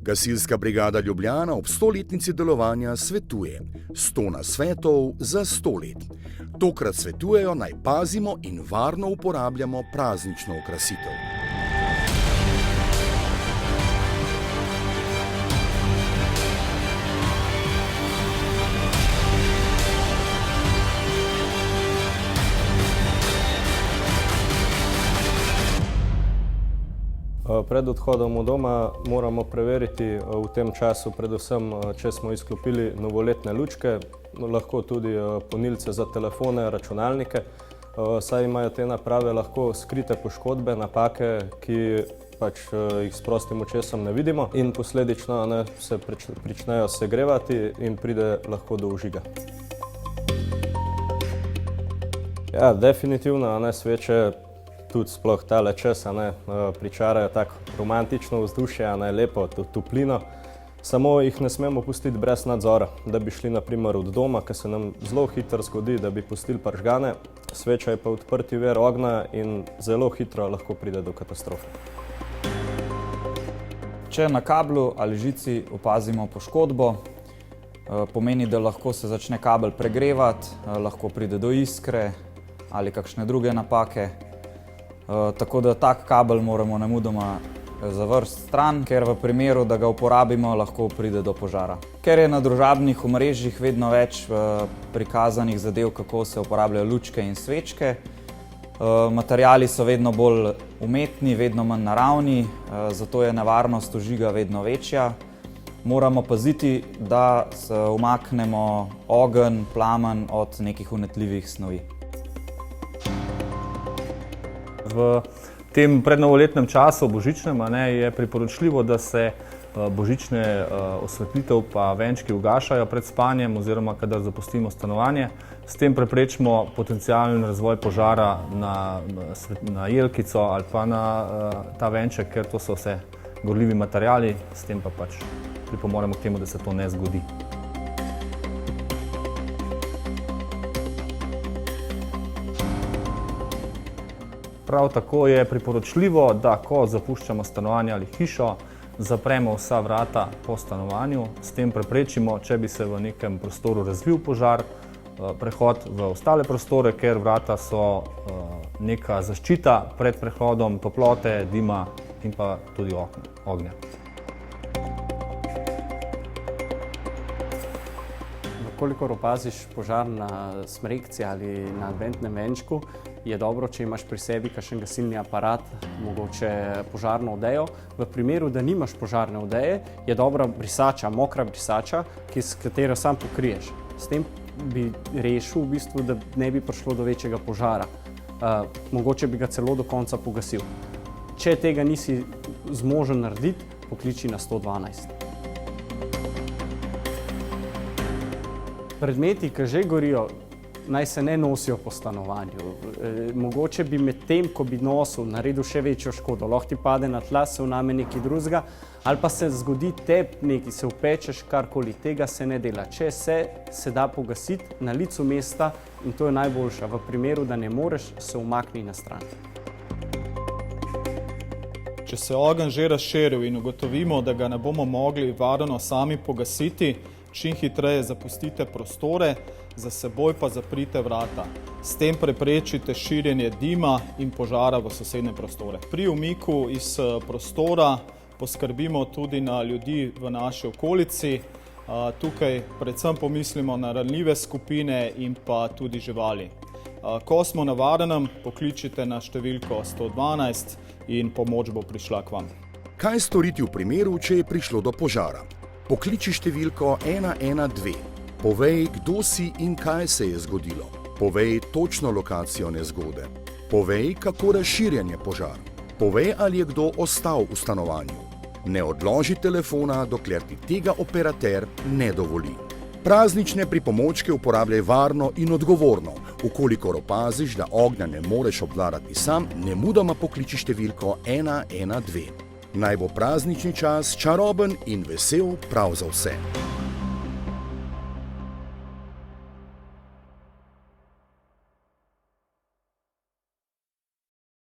Gasilska brigada Ljubljana ob 100-letnici delovanja svetuje 100 nasvetov za 100 let. Tokrat svetujejo, naj pazimo in varno uporabljamo praznično okrasitev. Pred odhodom od doma moramo preveriti v tem času predvsem, če smo izklopili novoletne lučke, lahko tudi polnilce za telefone, računalnike, saj imajo te naprave lahko skrite poškodbe, napake, ki jih s prostim očesom ne vidimo in posledično se pričnejo segrevati in pride lahko do vžiga. Ja, definitivno sveče tudi sploh tale čas pričarajo tako romantično vzdušje, lepo toplino. Samo jih ne smemo pustiti brez nadzora, da bi šli na primer od doma, ker se nam zelo hitro zgodi, da bi pustili prižgane. Sveča je pa odprti vir ognja in zelo hitro lahko pride do katastrofe. Če na kablu ali žici opazimo poškodbo, pomeni, da lahko se začne kabel pregrevati, lahko pride do iskre ali kakšne druge napake. Tako da tak kabel moramo nemudoma zavrsti stran, ker v primeru, da ga uporabimo, lahko pride do požara. Ker je na družabnih omrežjih vedno več prikazanih zadev, kako se uporabljajo lučke in svečke, materiali so vedno bolj umetni, vedno manj naravni, zato je nevarnost vžiga vedno večja. Moramo paziti, da umaknemo ogenj, plamen od nekih vnetljivih snovi. V tem prednovoletnem času, božičnem, je priporočljivo, da se božične osvetlitev pa venčki ugašajo pred spanjem oziroma kadar zapustimo stanovanje. S tem preprečimo potencialen razvoj požara na jelkico ali pa na ta venček, ker to so vse gorljivi materiali, s tem pa pripomoremo k temu, da se to ne zgodi. Prav tako je priporočljivo, da ko zapuščamo stanovanje ali hišo, zapremo vsa vrata po stanovanju. S tem preprečimo, če bi se v nekem prostoru razvil požar, prehod v ostale prostore, ker vrata so neka zaščita pred prehodom toplote, dima in pa tudi ognja. Kolikor opaziš požar na smrekci ali na adventnem venčku, je dobro, če imaš pri sebi kakšen gasilni aparat, mogoče požarno odejo. V primeru, da nimaš požarne odeje, je dobra brisača, mokra brisača, s katero sam pokriješ. S tem bi rešil, v bistvu, da ne bi prišlo do večjega požara. Mogoče bi ga celo do konca pogasil. Če tega nisi zmožen narediti, pokliči na 112. Predmeti, ki že gorijo, naj se ne nosijo po stanovanju. Mogoče bi med tem, ko bi nosil, naredil še večjo škodo. Lahko ti pade na tla, se vname nekaj drugega, ali pa se zgodi nekaj, se upečeš, karkoli, tega se ne dela. Če se da pogasiti na licu mesta in to je najboljša. V primeru, da ne moreš, se umakni na stran. Če se ogenj že razširil in ugotovimo, da ga ne bomo mogli varno sami pogasiti, čim hitreje zapustite prostore, za seboj pa zaprite vrata. S tem preprečite širjenje dima in požara v sosednje prostore. Pri umiku iz prostora poskrbimo tudi na ljudi v naši okolici. Tukaj predvsem pomislimo na ranljive skupine in pa tudi živali. Ko smo na varnem, pokličite na številko 112 in pomoč bo prišla k vam. Kaj storiti v primeru, če je prišlo do požara? Pokliči številko 112. Povej, kdo si in kaj se je zgodilo. Povej točno lokacijo nezgode. Povej, kako razširjen je požar. Povej, ali je kdo ostal v stanovanju. Ne odloži telefona, dokler ti tega operater ne dovoli. Praznične pripomočke uporabljaj varno in odgovorno. Ukolikor opaziš, da ognja ne moreš obvladati sam, nemudoma pokliči številko 112. Naj bo praznični čas čaroben in vesel prav za vse.